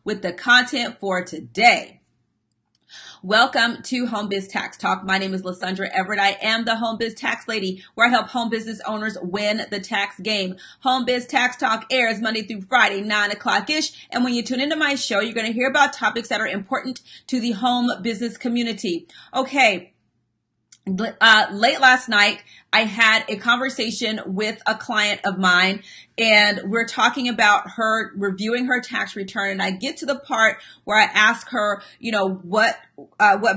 with the content for today. Welcome to Home Biz Tax Talk. My name is Lysandra Everett. I am the Home Biz Tax Lady, where I help home business owners win the tax game. Home Biz Tax Talk airs Monday through Friday, 9 o'clock-ish. And when you tune into my show, you're going to hear about topics that are important to the home business community. Okay. Late last night, I had a conversation with a client of mine, and we're talking about her reviewing her tax return. And I get to the part where I ask her, what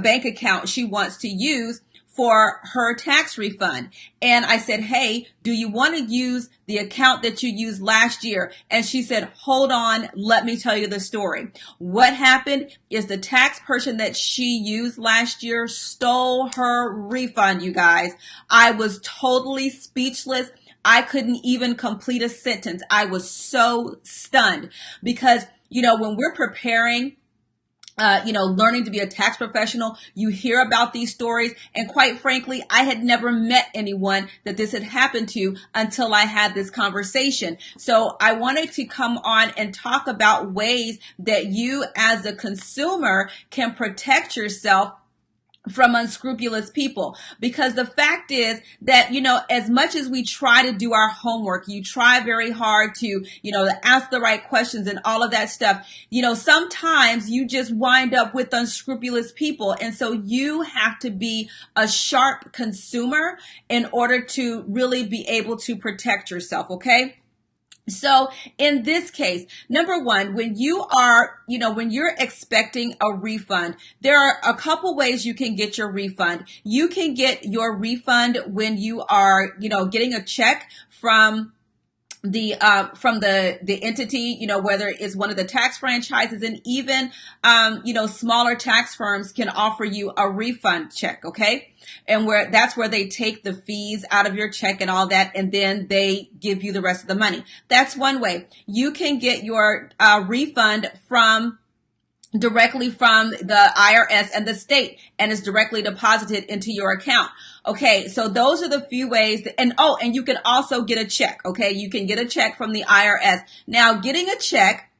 bank account she wants to use for her tax refund. And I said, hey, do you want to use the account that you used last year? And she said, hold on, let me tell you the story. What happened is the tax person that she used last year stole her refund, you guys. I was totally speechless. I couldn't even complete a sentence. I was so stunned because, when we're preparing learning to be a tax professional, you hear about these stories. And quite frankly, I had never met anyone that this had happened to until I had this conversation. So I wanted to come on and talk about ways that you as a consumer can protect yourself from unscrupulous people. Because the fact is that, as much as we try to do our homework, you try very hard to ask the right questions and all of that stuff, sometimes you just wind up with unscrupulous people. And so you have to be a sharp consumer in order to really be able to protect yourself. Okay. So in this case, number one, when you're expecting a refund, there are a couple ways you can get your refund. You can get your refund when you are, getting a check from the entity, whether it's one of the tax franchises, and even, smaller tax firms can offer you a refund check. Okay. And that's where they take the fees out of your check and all that, and then they give you the rest of the money. That's one way. You can get your refund directly from the IRS and the state, and it's directly deposited into your account. Okay, so those are the few ways and you can also get a check. Okay, you can get a check from the IRS. Now, getting a check,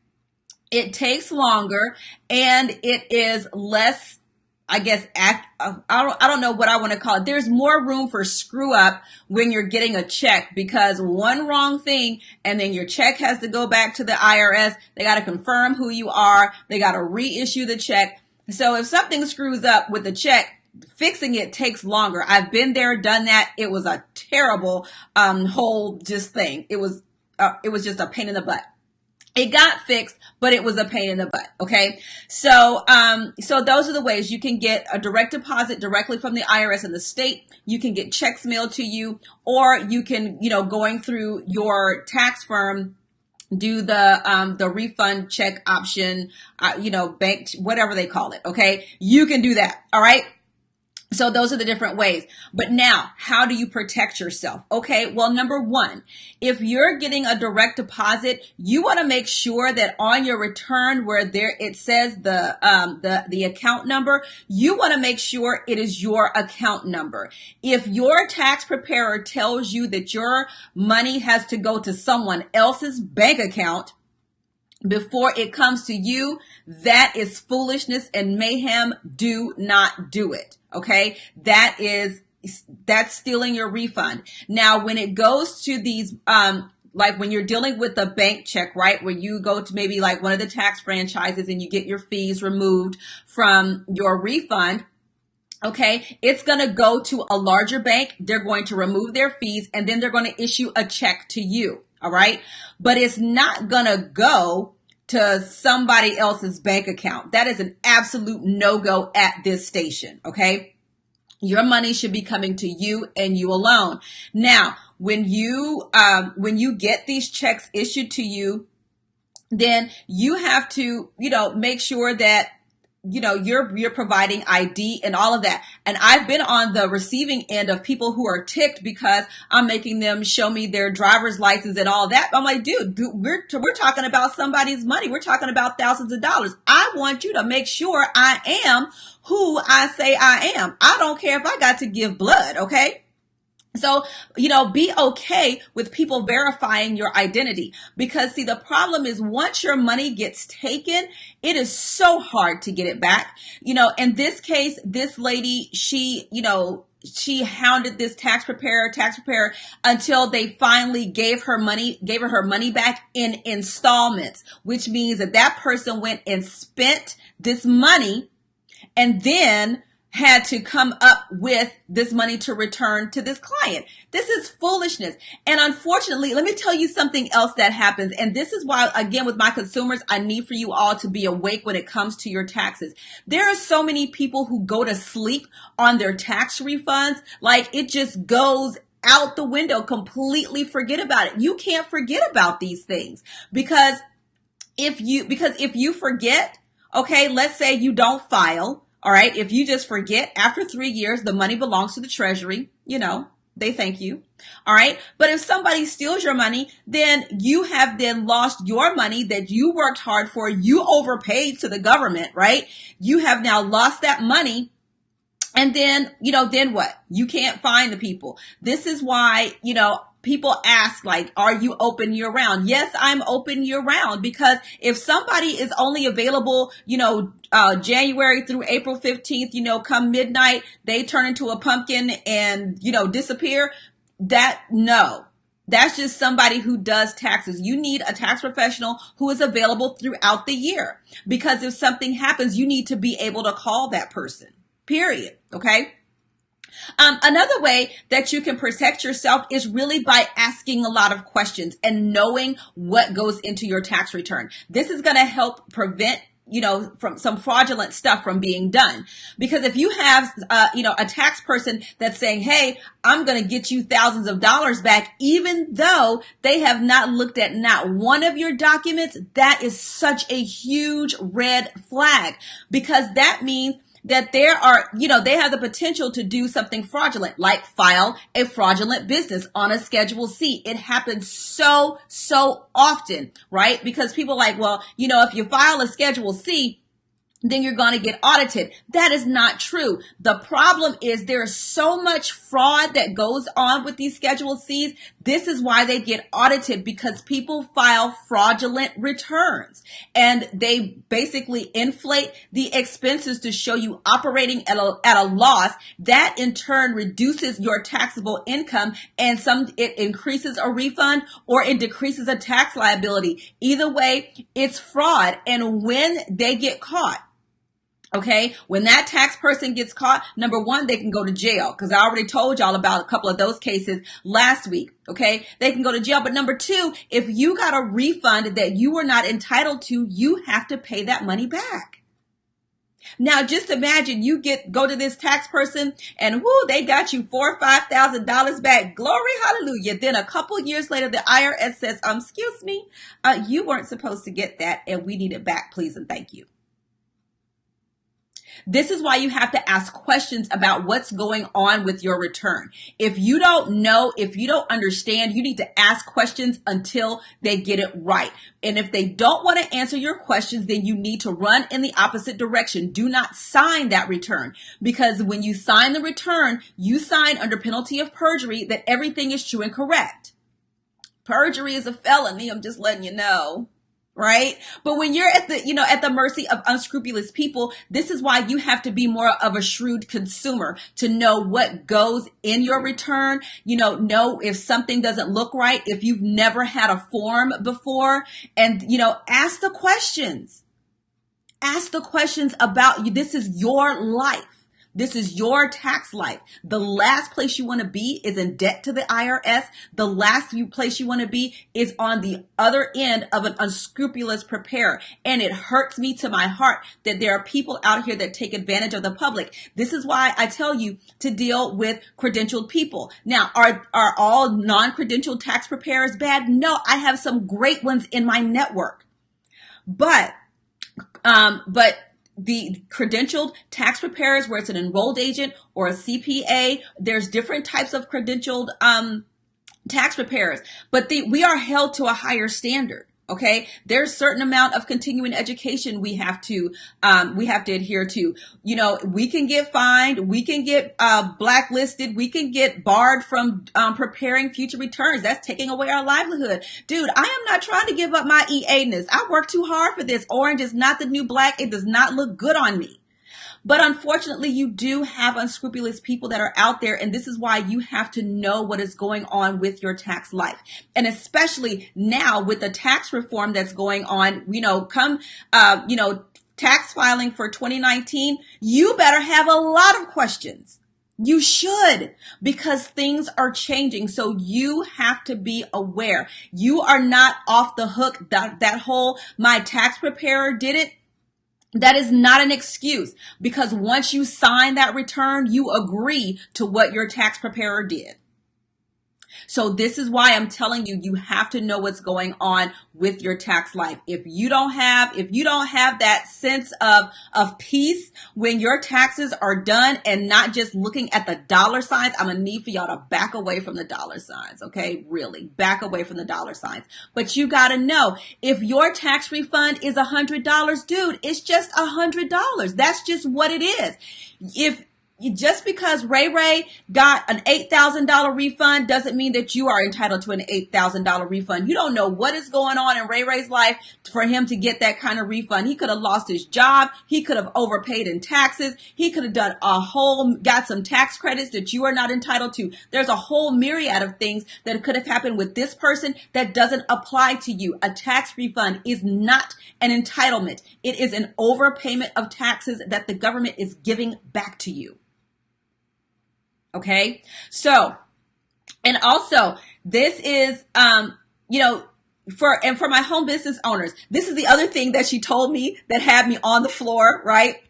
it takes longer and it is less, I guess, I don't know what I want to call it. There's more room for screw up when you're getting a check, because one wrong thing and then your check has to go back to the IRS. They got to confirm who you are. They got to reissue the check. So if something screws up with the check, fixing it takes longer. I've been there, done that. It was a terrible whole just thing. It was just a pain in the butt. It got fixed, but it was a pain in the butt. Okay. So those are the ways you can get a direct deposit directly from the IRS and the state. You can get checks mailed to you, or you can, going through your tax firm, do the refund check option, bank, whatever they call it. Okay. You can do that. All right. So those are the different ways. But now, how do you protect yourself? Okay, well, number one, if you're getting a direct deposit, you want to make sure that on your return where it says the account number, you want to make sure it is your account number. If your tax preparer tells you that your money has to go to someone else's bank account before it comes to you, that is foolishness and mayhem. Do not do it. Okay. That's stealing your refund. Now, when it goes to these, like when you're dealing with a bank check, right? Where you go to maybe like one of the tax franchises and you get your fees removed from your refund. Okay. It's going to go to a larger bank. They're going to remove their fees, and then they're going to issue a check to you. All right. But it's not going to go to somebody else's bank account. That is an absolute no-go at this station. Okay. Your money should be coming to you and you alone. Now, when you get these checks issued to you, then you have to, make sure that you're providing ID and all of that. And I've been on the receiving end of people who are ticked because I'm making them show me their driver's license and all that. I'm like, dude, we're talking about somebody's money. We're talking about thousands of dollars. I want you to make sure I am who I say I am. I don't care if I got to give blood. Okay. So, be okay with people verifying your identity, because see, the problem is once your money gets taken, it is so hard to get it back. In this case, this lady, she hounded this tax preparer until they finally gave her her money back in installments, which means that person went and spent this money and then had to come up with this money to return to this client. This is foolishness. And unfortunately, let me tell you something else that happens. And this is why, again, with my consumers, I need for you all to be awake when it comes to your taxes. There are so many people who go to sleep on their tax refunds. Like, it just goes out the window, completely forget about it. You can't forget about these things, because if you forget, okay, let's say you don't file. All right. If you just forget, after 3 years, the money belongs to the Treasury. They thank you. All right. But if somebody steals your money, then you have then lost your money that you worked hard for. You overpaid to the government, right? You have now lost that money. And then, then what? You can't find the people. This is why, people ask, like, are you open year round? Yes, I'm open year round, because if somebody is only available, January through April 15th, come midnight, they turn into a pumpkin and, disappear. No. That's just somebody who does taxes. You need a tax professional who is available throughout the year, because if something happens, you need to be able to call that person, period. Okay. Another way that you can protect yourself is really by asking a lot of questions and knowing what goes into your tax return. This is going to help prevent from some fraudulent stuff from being done. Because if you have, a tax person that's saying, hey, I'm going to get you thousands of dollars back, even though they have not looked at not one of your documents, that is such a huge red flag, because that means that they have the potential to do something fraudulent, like file a fraudulent business on a Schedule C. It happens so often, right? Because people are like, well, if you file a Schedule C, then you're going to get audited. That is not true. The problem is there's so much fraud that goes on with these Schedule Cs. This is why they get audited, because people file fraudulent returns and they basically inflate the expenses to show you operating at a loss. That in turn reduces your taxable income, and it increases a refund or it decreases a tax liability. Either way, it's fraud. And when they get caught, okay, when that tax person gets caught, number one, they can go to jail, because I already told y'all about a couple of those cases last week. Okay, they can go to jail. But number two, if you got a refund that you were not entitled to, you have to pay that money back. Now, just imagine you go to this tax person and they got you $4,000 or $5,000 back. Glory, hallelujah. Then a couple years later, the IRS says, excuse me, you weren't supposed to get that, and we need it back, please and thank you. This is why you have to ask questions about what's going on with your return. If you don't know, if you don't understand, you need to ask questions until they get it right. And if they don't want to answer your questions, then you need to run in the opposite direction. Do not sign that return, because when you sign the return, you sign under penalty of perjury that everything is true and correct. Perjury is a felony. I'm just letting you know. Right? But when you're at the mercy of unscrupulous people, this is why you have to be more of a shrewd consumer to know what goes in your return. Know if something doesn't look right, if you've never had a form before, and, ask the questions. Ask the questions about you. This is your life. This is your tax life. The last place you want to be is in debt to the IRS. The last place you want to be is on the other end of an unscrupulous preparer. And it hurts me to my heart that there are people out here that take advantage of the public. This is why I tell you to deal with credentialed people. Now, are all non-credentialed tax preparers bad? No, I have some great ones in my network. But the credentialed tax preparers, where it's an enrolled agent or a CPA, there's different types of credentialed tax preparers, but we are held to a higher standard. Okay, there's a certain amount of continuing education we have to adhere to. You know, we can get fined, we can get blacklisted, we can get barred from preparing future returns. That's taking away our livelihood. Dude, I am not trying to give up my EA-ness. I worked too hard for this. Orange is not the new black. It does not look good on me. But unfortunately, you do have unscrupulous people that are out there, and this is why you have to know what is going on with your tax life. And especially now with the tax reform that's going on, tax filing for 2019, you better have a lot of questions. You should, because things are changing. So you have to be aware. You are not off the hook. That whole my tax preparer did it. That is not an excuse, because once you sign that return, you agree to what your tax preparer did. So this is why I'm telling you, you have to know what's going on with your tax life. If you don't have that sense of peace when your taxes are done and not just looking at the dollar signs, I'm going to need for y'all to back away from the dollar signs. Okay. Really back away from the dollar signs. But you got to know, if your tax refund is $100, dude, it's just $100. That's just what it is. Just because Ray got an $8,000 refund doesn't mean that you are entitled to an $8,000 refund. You don't know what is going on in Ray's life for him to get that kind of refund. He could have lost his job. He could have overpaid in taxes. He could have got some tax credits that you are not entitled to. There's a whole myriad of things that could have happened with this person that doesn't apply to you. A tax refund is not an entitlement. It is an overpayment of taxes that the government is giving back to you. Okay. So, and also this is, for my home business owners, this is the other thing that she told me that had me on the floor, right?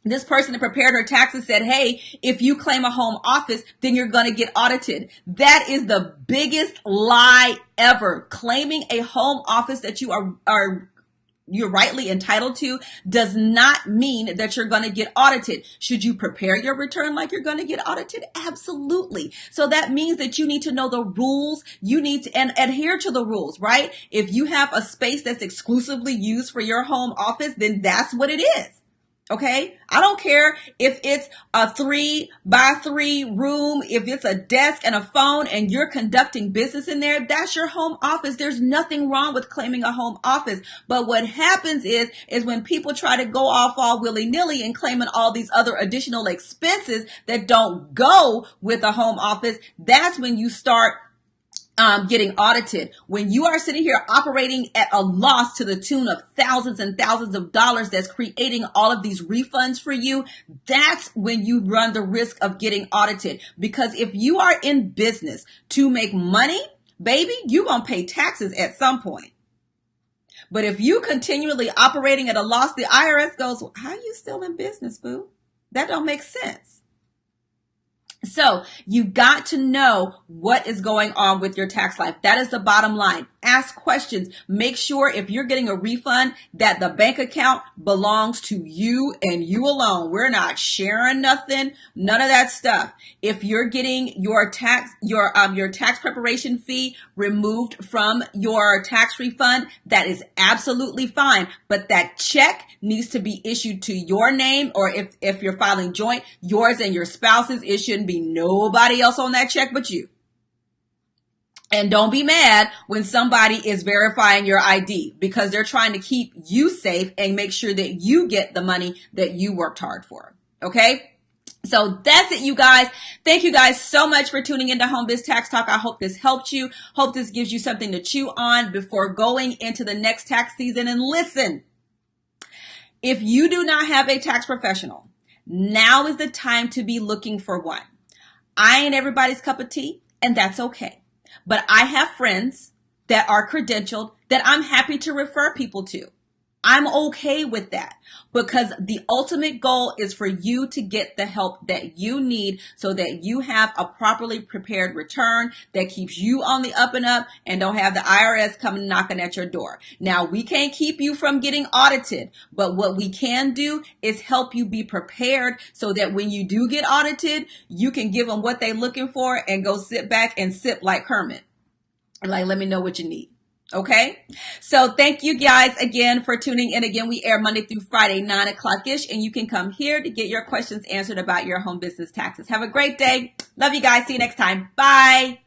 This person that prepared her taxes said, hey, if you claim a home office, then you're going to get audited. That is the biggest lie ever. Claiming a home office that you're rightly entitled to does not mean that you're going to get audited. Should you prepare your return like you're going to get audited? Absolutely. So that means that you need to know the rules. You need to adhere to the rules, right? If you have a space that's exclusively used for your home office, then that's what it is. Okay. I don't care if it's a 3x3 room, if it's a desk and a phone and you're conducting business in there, that's your home office. There's nothing wrong with claiming a home office. But what happens is when people try to go off all willy-nilly and claiming all these other additional expenses that don't go with a home office, that's when you start getting audited. When you are sitting here operating at a loss to the tune of thousands and thousands of dollars that's creating all of these refunds for you, that's when you run the risk of getting audited. Because if you are in business to make money, baby, you're going to pay taxes at some point. But if you continually operating at a loss, the IRS goes, well, how are you still in business, boo? That don't make sense. So you got to know what is going on with your tax life. That is the bottom line. Ask questions. Make sure if you're getting a refund that the bank account belongs to you and you alone. We're not sharing nothing, none of that stuff. If you're getting your tax preparation fee removed from your tax refund, that is absolutely fine. But that check needs to be issued to your name, or if you're filing joint, yours and your spouse's. It shouldn't be nobody else on that check but you. And don't be mad when somebody is verifying your ID, because they're trying to keep you safe and make sure that you get the money that you worked hard for. Okay? So that's it, you guys. Thank you guys so much for tuning into Home Biz Tax Talk. I hope this helped you. Hope this gives you something to chew on before going into the next tax season. And listen, if you do not have a tax professional, now is the time to be looking for one. I ain't everybody's cup of tea, and that's okay. But I have friends that are credentialed that I'm happy to refer people to. I'm okay with that, because the ultimate goal is for you to get the help that you need so that you have a properly prepared return that keeps you on the up and up and don't have the IRS coming knocking at your door. Now, we can't keep you from getting audited, but what we can do is help you be prepared so that when you do get audited, you can give them what they're looking for and go sit back and sip like Kermit. Like, let me know what you need. Okay. So thank you guys again for tuning in. Again, we air Monday through Friday, 9 o'clock-ish, and you can come here to get your questions answered about your home business taxes. Have a great day. Love you guys. See you next time. Bye.